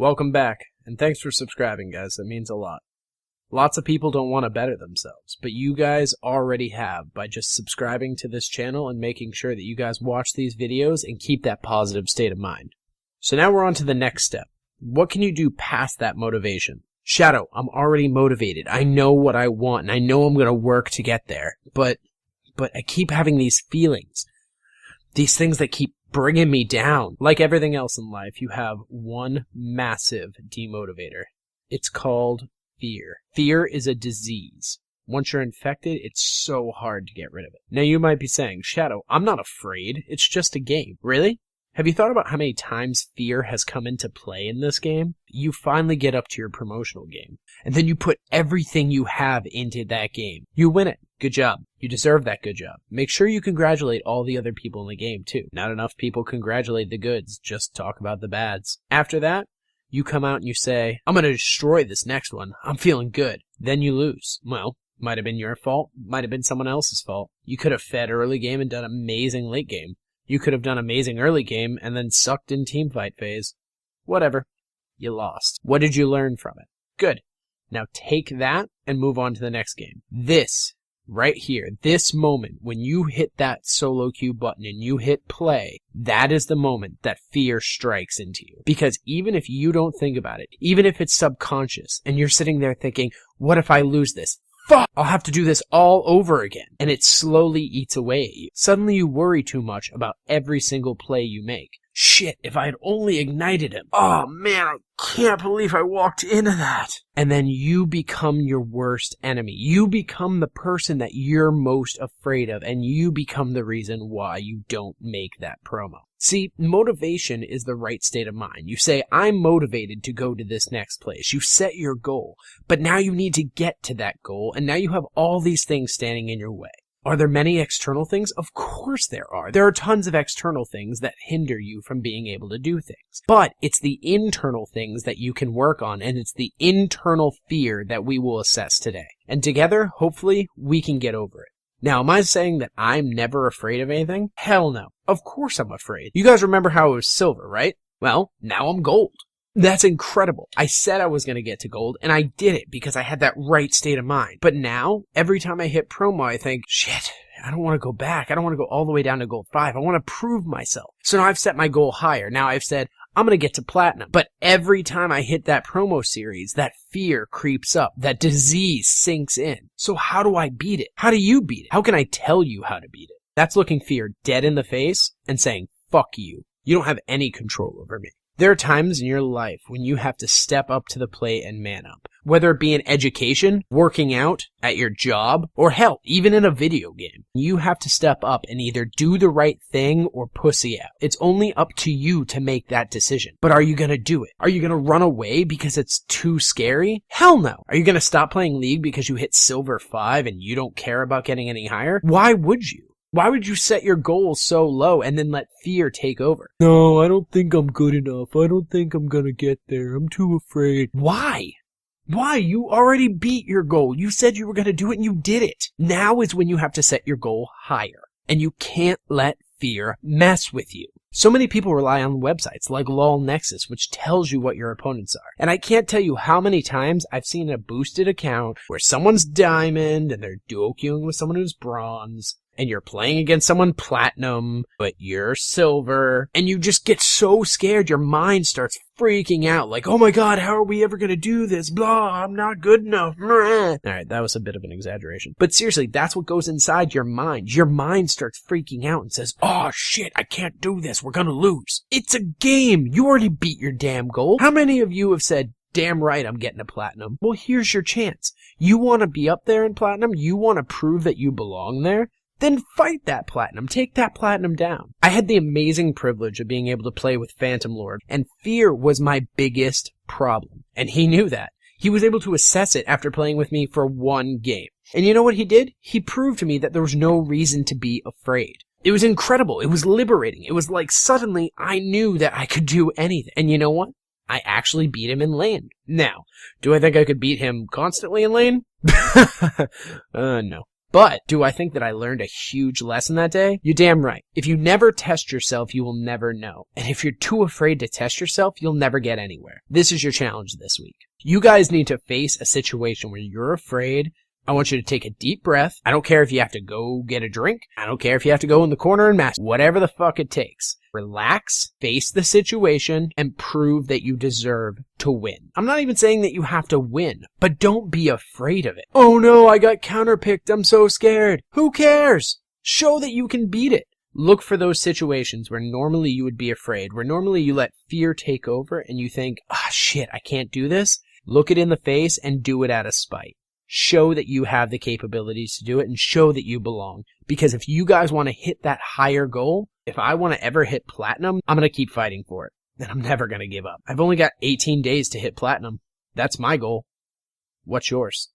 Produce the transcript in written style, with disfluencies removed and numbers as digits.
Welcome back, and thanks for subscribing, guys. That means a lot. Lots of people don't want to better themselves, but you guys already have by just subscribing to this channel and making sure that you guys watch these videos and keep that positive state of mind. So now we're on to the next step. What can you do past that motivation? Shadow, I'm already motivated. I know what I want, and I know I'm going to work to get there, but I keep having these feelings. These things that keep bringing me down. Like everything else in life, you have one massive demotivator. It's called fear. Fear is a disease. Once you're infected, it's so hard to get rid of it. Now you might be saying, Shadow, I'm not afraid. It's just a game. Really? Have you thought about how many times fear has come into play in this game? You finally get up to your promotional game, and then you put everything you have into that game. You win it. Good job. You deserve that good job. Make sure you congratulate all the other people in the game, too. Not enough people congratulate the goods, just talk about the bads. After that, you come out and you say, I'm going to destroy this next one. I'm feeling good. Then you lose. Well, might have been your fault. Might have been someone else's fault. You could have fed early game and done amazing late game. You could have done amazing early game and then sucked in teamfight phase. Whatever. You lost. What did you learn from it? Good. Now take that and move on to the next game. This, right here, this moment when you hit that solo queue button and you hit play, that is the moment that fear strikes into you. Because even if you don't think about it, even if it's subconscious and you're sitting there thinking, what if I lose this? Fuck! I'll have to do this all over again. And it slowly eats away at you. Suddenly you worry too much about every single play you make. Shit, if I had only ignited him. Oh man, I can't believe I walked into that. And then you become your worst enemy. You become the person that you're most afraid of, and you become the reason why you don't make that promo. See, motivation is the right state of mind. You say, I'm motivated to go to this next place. You set your goal, but now you need to get to that goal, and now you have all these things standing in your way. Are there many external things? Of course there are. There are tons of external things that hinder you from being able to do things. But it's the internal things that you can work on, and it's the internal fear that we will assess today. And together, hopefully, we can get over it. Now, am I saying that I'm never afraid of anything? Hell no. Of course I'm afraid. You guys remember how it was silver, right? Well, now I'm gold. That's incredible. I said I was going to get to gold, and I did it because I had that right state of mind. But now, every time I hit promo, I think, shit, I don't want to go back. I don't want to go all the way down to gold 5. I want to prove myself. So now I've set my goal higher. Now I've said, I'm going to get to platinum. But every time I hit that promo series, that fear creeps up. That disease sinks in. So how do I beat it? How do you beat it? How can I tell you how to beat it? That's looking fear dead in the face and saying, fuck you. You don't have any control over me. There are times in your life when you have to step up to the plate and man up. Whether it be in education, working out, at your job, or hell, even in a video game. You have to step up and either do the right thing or pussy out. It's only up to you to make that decision. But are you going to do it? Are you going to run away because it's too scary? Hell no. Are you going to stop playing League because you hit silver 5 and you don't care about getting any higher? Why would you? Why would you set your goals so low and then let fear take over? No, I don't think I'm good enough. I don't think I'm gonna get there. I'm too afraid. Why? Why? You already beat your goal. You said you were gonna do it and you did it. Now is when you have to set your goal higher. And you can't let fear mess with you. So many people rely on websites like LOL Nexus, which tells you what your opponents are. And I can't tell you how many times I've seen a boosted account where someone's diamond and they're duo queuing with someone who's bronze. And you're playing against someone platinum, but you're silver, and you just get so scared your mind starts freaking out, like, oh my god, how are we ever gonna do this? Blah, I'm not good enough. Alright, that was a bit of an exaggeration. But seriously, that's what goes inside your mind. Your mind starts freaking out and says, oh shit, I can't do this, we're gonna lose. It's a game! You already beat your damn goal. How many of you have said, damn right, I'm getting a platinum? Well, here's your chance. You want to be up there in platinum? You want to prove that you belong there? Then fight that platinum. Take that platinum down. I had the amazing privilege of being able to play with Phantom Lord, and fear was my biggest problem. And he knew that. He was able to assess it after playing with me for one game. And you know what he did? He proved to me that there was no reason to be afraid. It was incredible. It was liberating. It was like suddenly I knew that I could do anything. And you know what? I actually beat him in lane. Now, do I think I could beat him constantly in lane? No. But do I think that I learned a huge lesson that day? You're damn right. If you never test yourself, you will never know. And if you're too afraid to test yourself, you'll never get anywhere. This is your challenge this week. You guys need to face a situation where you're afraid. I want you to take a deep breath. I don't care if you have to go get a drink. I don't care if you have to go in the corner and mask. Whatever the fuck it takes. Relax, face the situation, and prove that you deserve to win. I'm not even saying that you have to win, but don't be afraid of it. Oh no, I got counterpicked. I'm so scared. Who cares? Show that you can beat it. Look for those situations where normally you would be afraid, where normally you let fear take over and you think, shit, I can't do this. Look it in the face and do it out of spite. Show that you have the capabilities to do it and show that you belong. Because if you guys want to hit that higher goal, if I want to ever hit platinum, I'm going to keep fighting for it. And I'm never going to give up. I've only got 18 days to hit platinum. That's my goal. What's yours?